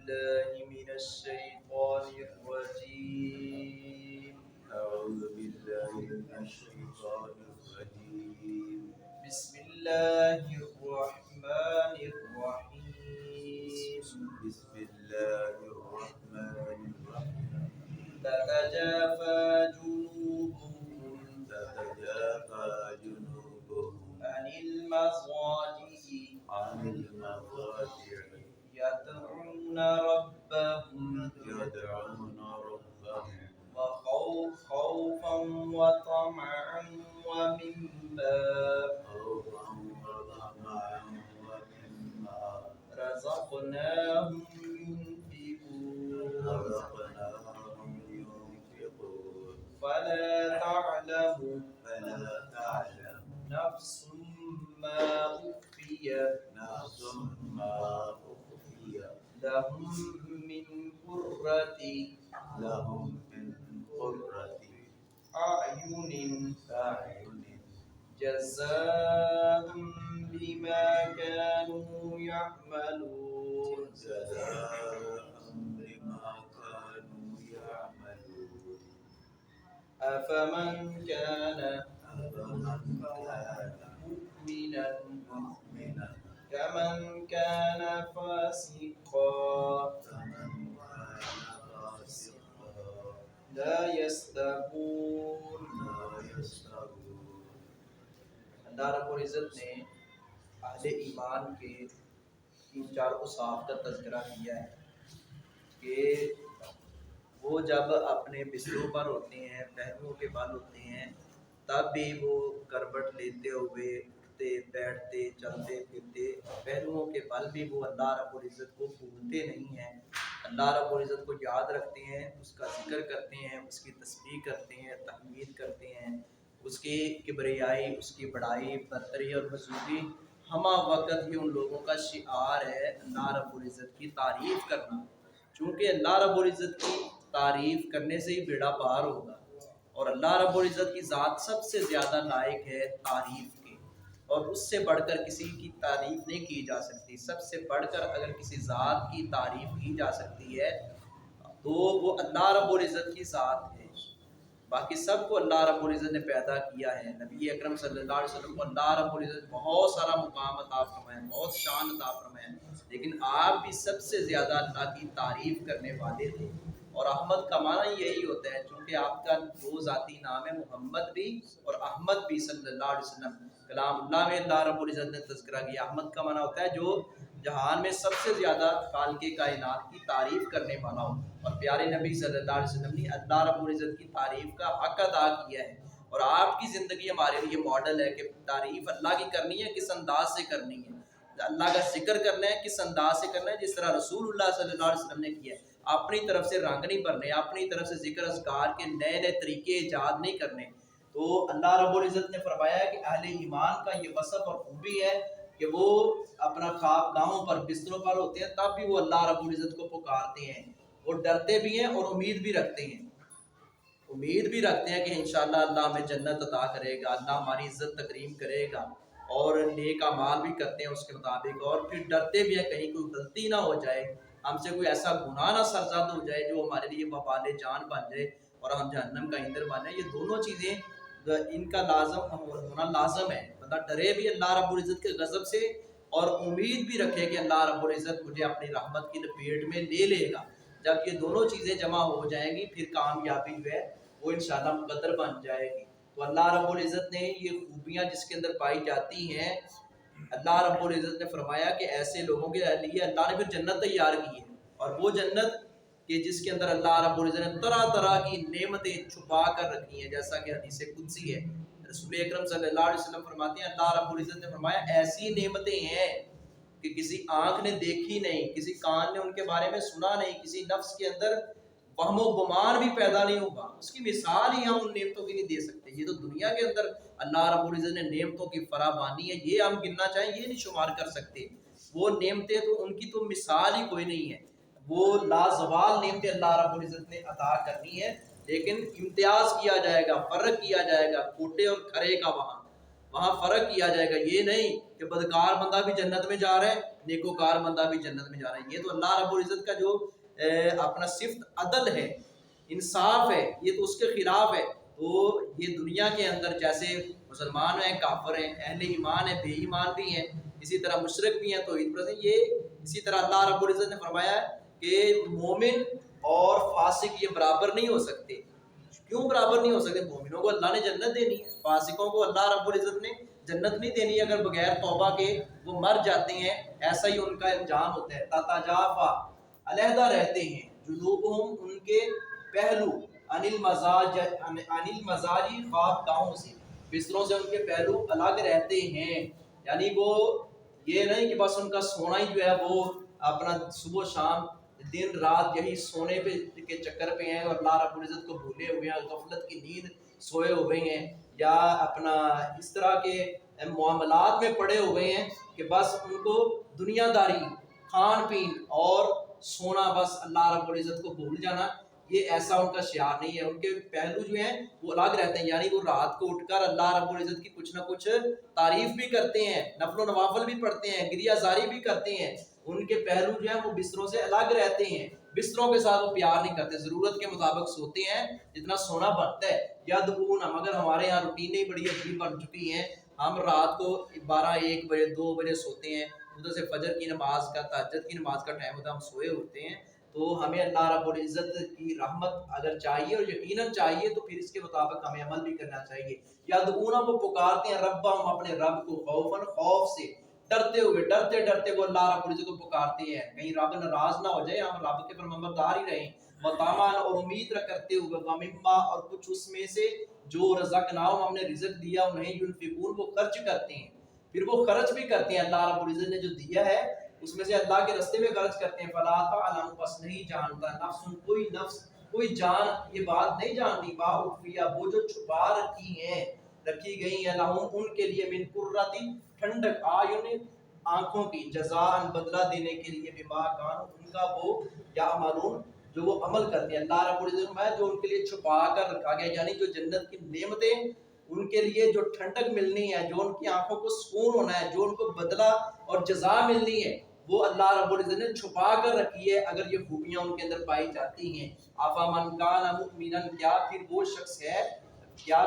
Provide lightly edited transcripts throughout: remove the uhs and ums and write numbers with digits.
بالله من الشيطان الرجيم. أعوذ بالله من الشيطان الرجيم. بسم الله الرحمن الرحيم. بسم الله الرحمن الرحيم. تتجافى جنوبهم تتجافى جنوبهم عن المضاجع عن المضاجع يدعون ربهم خوفا وطمعا ومما رزقناهم ينفقون فلا تعلم نفس ما أخفي لهم من قرة أعين جزاء بما كانوا يعملون. أفمن كان مؤمنا كمن كان فاسقا لا يستوون. اللہ رب العزت نے اہل ایمان کے ان چار اوصاف کا تذکرہ کیا ہے کہ وہ جب اپنے بستروں پر ہوتے ہیں، پہلوؤں کے بل ہوتے ہیں، تب بھی وہ کروٹ لیتے ہوئے اٹھتے بیٹھتے چلتے پھرتے پہلوؤں کے بل بھی وہ اللہ رب العزت کو بھولتے نہیں ہیں، اللہ رب العزت کو یاد رکھتے ہیں، اس کا ذکر کرتے ہیں، اس کی تسبیح کرتے ہیں، تحمید کرتے ہیں، اس کی کبریائی، اس کی بڑائی، برتری اور بزرگی ہمہ وقت ہی ان لوگوں کا شعار ہے اللہ رب العزت کی تعریف کرنا، چونکہ اللہ رب العزت کی تعریف کرنے سے ہی بیڑا پار ہوگا، اور اللہ رب العزت کی ذات سب سے زیادہ لائق ہے تعریف کے، اور اس سے بڑھ کر کسی کی تعریف نہیں کی جا سکتی۔ سب سے بڑھ کر اگر کسی ذات کی تعریف کی جا سکتی ہے تو وہ اللہ رب العزت کی ذات ہے۔ باقی سب کو اللہ رب العزت نے پیدا کیا ہے، نبی اکرم صلی اللہ علیہ وسلم کو اللہ رب العزت بہت سارا مقام عطا فرمایا، بہت شان عطا فرمایا، لیکن آپ بھی سب سے زیادہ اللہ کی تعریف کرنے والے تھے، اور احمد کا معنی یہی ہوتا ہے، چونکہ آپ کا دو ذاتی نام ہے، محمد بھی اور احمد بھی صلی اللہ علیہ وسلم۔ کلام اللہ میں اللہ رب العزت نے تذکرہ کیا، احمد کا معنی ہوتا ہے جو جہان میں سب سے زیادہ خالق کائنات کی تعریف کرنے والا ہو، اور پیارے نبی صلی اللہ علیہ وسلم نے اللہ رب العزت کی تعریف کا حق ادا کیا ہے، اور آپ کی زندگی ہمارے لیے ماڈل ہے کہ تعریف اللہ کی کرنی ہے کس انداز سے کرنی ہے، اللہ کا ذکر کرنا ہے کس انداز سے کرنا ہے، جس طرح رسول اللہ صلی اللہ علیہ وسلم نے کیا ہے۔ اپنی طرف سے رنگ نہیں بھرنے، اپنی طرف سے ذکر اذکار کے نئے نئے طریقے ایجاد نہیں کرنے۔ تو اللہ رب العزت نے فرمایا کہ اہل ایمان کا یہ وصف اور خوبی ہے کہ وہ اپنا خواب گاہوں پر بستروں پر ہوتے ہیں، تب بھی وہ اللہ رب العزت کو پکارتے ہیں، وہ ڈرتے بھی ہیں اور امید بھی رکھتے ہیں، امید بھی رکھتے ہیں کہ انشاءاللہ اللہ ہمیں جنت عطا کرے گا، اللہ ہماری عزت تکریم کرے گا، اور نیک اعمال بھی کرتے ہیں اس کے مطابق، اور پھر ڈرتے بھی ہیں کہیں کوئی غلطی نہ ہو جائے، ہم سے کوئی ایسا گناہ نہ سرزد ہو جائے جو ہمارے لیے وبال جان بن جائے اور ہم جہنم کا ایندھن بن جائے۔ یہ دونوں چیزیں ان کا لازم ہونا لازم ہے، بندہ ڈرے بھی اللہ رب العزت کے غضب سے اور امید بھی رکھے کہ اللہ رب العزت مجھے اپنی رحمت کی لپیٹ میں لے لے گا۔ جب یہ دونوں چیزیں جمع ہو جائیں گی پھر کامیابی جو ہے وہ انشاءاللہ مقدر بن جائے گی۔ تو اللہ رب العزت نے یہ خوبیاں جس کے اندر پائی جاتی ہیں، اللہ رب العزت نے فرمایا کہ ایسے لوگوں کے لیے اللہ نے پھر جنت تیار کی ہے، اور وہ جنت کہ جس کے اندر اللہ رب العزت نے طرح طرح کی نعمتیں چھپا کر رکھی ہیں، جیسا کہ حدیث قدسی ہے، رسول اکرم صلی اللہ علیہ وسلم فرماتے ہیں اللہ رب العزت نے فرمایا ایسی نعمتیں ہیں کہ کسی آنکھ نے دیکھی نہیں، کسی کان نے ان کے بارے میں سنا نہیں، کسی نفس کے اندر وہم و گمان بھی پیدا نہیں ہوگا، اس کی مثال ہی ہم ان نعمتوں کی نہیں دے سکتے۔ یہ تو دنیا کے اندر اللہ رب العزت نے نعمتوں کی فراوانی ہے، یہ ہم گننا چاہیں یہ نہیں شمار کر سکتے، وہ نعمتیں تو ان کی تو مثال ہی کوئی نہیں ہے، وہ لازوال نعمتیں اللہ رب العزت نے عطا کرنی ہے، لیکن امتیاز کیا جائے گا، فرق کیا جائے گا کوٹے اور کھرے کا، وہاں فرق کیا جائے گا، یہ نہیں کہ بدکار بندہ بھی جنت میں جا رہا ہے نیکوکار بندہ بھی جنت میں جا رہا ہے۔ یہ تو اللہ رب العزت کا جو اپنا صفت عدل ہے، انصاف ہے، یہ تو اس کے خلاف ہے۔ تو یہ دنیا کے اندر جیسے مسلمان ہیں، کافر ہیں، اہل ایمان ہیں، بے ایمان بھی ہیں، اسی طرح مشرک بھی ہیں، توحید پرست ہیں، یہ اسی طرح اللہ رب العزت نے فرمایا ہے کہ مومن اور فاسق یہ برابر نہیں ہو سکتے۔ کیوں برابر نہیں ہو سکتے؟ مومنوں کو اللہ نے جنت دینی ہے، فاسقوں کو اللہ رب العزت نے جنت نہیں دینی اگر بغیر توبہ کے وہ مر جاتے ہیں، ایسا ہی ان کا انجام ہوتا ہے۔ تتجافا علیحدہ رہتے ہیں، جنوبہم ان کے پہلو، عن المزاجی خواب گاہوں سے، بستروں سے ان کے پہلو الگ رہتے ہیں، یعنی وہ یہ نہیں کہ بس ان کا سونا ہی جو ہے وہ اپنا صبح شام دن رات یہی سونے پہ کے چکر پہ ہیں اور اللہ رب العزت کو بھولے ہوئے ہیں، غفلت کی نیند سوئے ہوئے ہیں، یا اپنا اس طرح کے معاملات میں پڑے ہوئے ہیں کہ بس ان کو دنیا داری، کھان پین اور سونا، بس اللہ رب العزت کو بھول جانا، یہ ایسا ان کا شعار نہیں ہے۔ ان کے پہلو جو ہیں وہ الگ رہتے ہیں، یعنی وہ رات کو اٹھ کر اللہ رب العزت کی کچھ نہ کچھ تعریف بھی کرتے ہیں، نفل و نوافل بھی پڑھتے ہیں، گریہ زاری بھی کرتے ہیں۔ ان کے پہلو جو ہیں وہ بستروں سے الگ رہتے ہیں، بستروں کے ساتھ وہ پیار نہیں کرتے، ضرورت کے مطابق سوتے ہیں جتنا سونا بنتا ہے۔ یدعون، مگر ہمارے یہاں روٹینیں بڑی عجیب بن چکی ہیں، ہم رات کو 12 1 بجے 2 بجے سوتے ہیں، ادھر سے فجر کی نماز کا، تہجد کی نماز کا ٹائم ہوتا ہے، ہم سوئے ہوتے ہیں۔ تو ہمیں اللہ رب العزت کی رحمت اگر چاہیے اور یقیناً چاہیے تو پھر اس کے مطابق ہمیں عمل بھی کرنا چاہیے۔ یدعون، وہ پکارتے ہیں، ربہم، اپنے رب کو، خوفاً، خوف سے، ڈرتے ہوئے، ڈرتے وہ اللہ رب العزت کو پکارتے ہیں، کہیں رب ناراض نہ ہو جائے، ہم رب کے فرمانبردار ہی رہیں، وطمعاً، اور امید کرتے ہوئے، ومما، اور کچھ اس میں سے جو رزقناہم، ہم نے رزق دیا انہیں، ینفقون، وہ خرچ کرتے ہیں، پھر وہ خرچ بھی کرتے ہیں، اللہ رب العزت نے جو دیا ہے اس میں سے اللہ کے راستے میں خرچ کرتے ہیں۔ فلا تعلم، بس نہیں جانتا، نفس، کوئی نفس، کوئی جان یہ بات نہیں جانتی، ما اخفی، وہ جو چھپا رکھی گئی ہیں، لہم، ان کے لیے، من قرۃ، ٹھنڈک، اعین، آنکھوں کی، جزاء، بدلہ دینے کے لیے، بما کانوا، ان کا وہ، یعملون، جو وہ عمل کرتے ہیں۔ اللہ رب العزت میں جو ان کے لیے چھپا کر رکھا گیا، یعنی جو جنت کی نعمتیں ان کے لیے، جو ٹھنڈک ملنی ہے، جو ان کی آنکھوں کو سکون ہونا ہے، جو ان کو بدلہ اور جزا ملنی ہے، وہ اللہ رب العزت نے چھپا کر رکھی ہے اگر یہ خوبیاں ان کے اندر پائی جاتی ہیں۔ افمن کان مؤمنا، کیا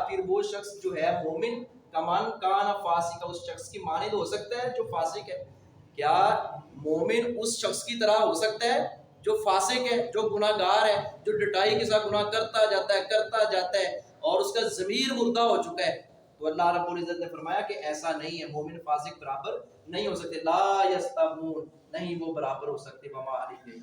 پھر وہ شخص جو ہے مومن، کمن کان فاسق، اس شخص کی مانند ہو سکتا ہے جو فاسق ہے؟ کیا مومن اس شخص کی طرح ہو سکتا ہے جو فاسق ہے، جو گناہ گار ہے، جو ڈٹائی کے ساتھ گناہ کرتا جاتا ہے اور اس کا ضمیر مردہ ہو چکا ہے؟ تو اللہ رب العزت نے فرمایا کہ ایسا نہیں ہے، مومن فاسق برابر نہیں ہو سکتے، لا یستوون، نہیں وہ برابر ہو سکتے، وما علیہ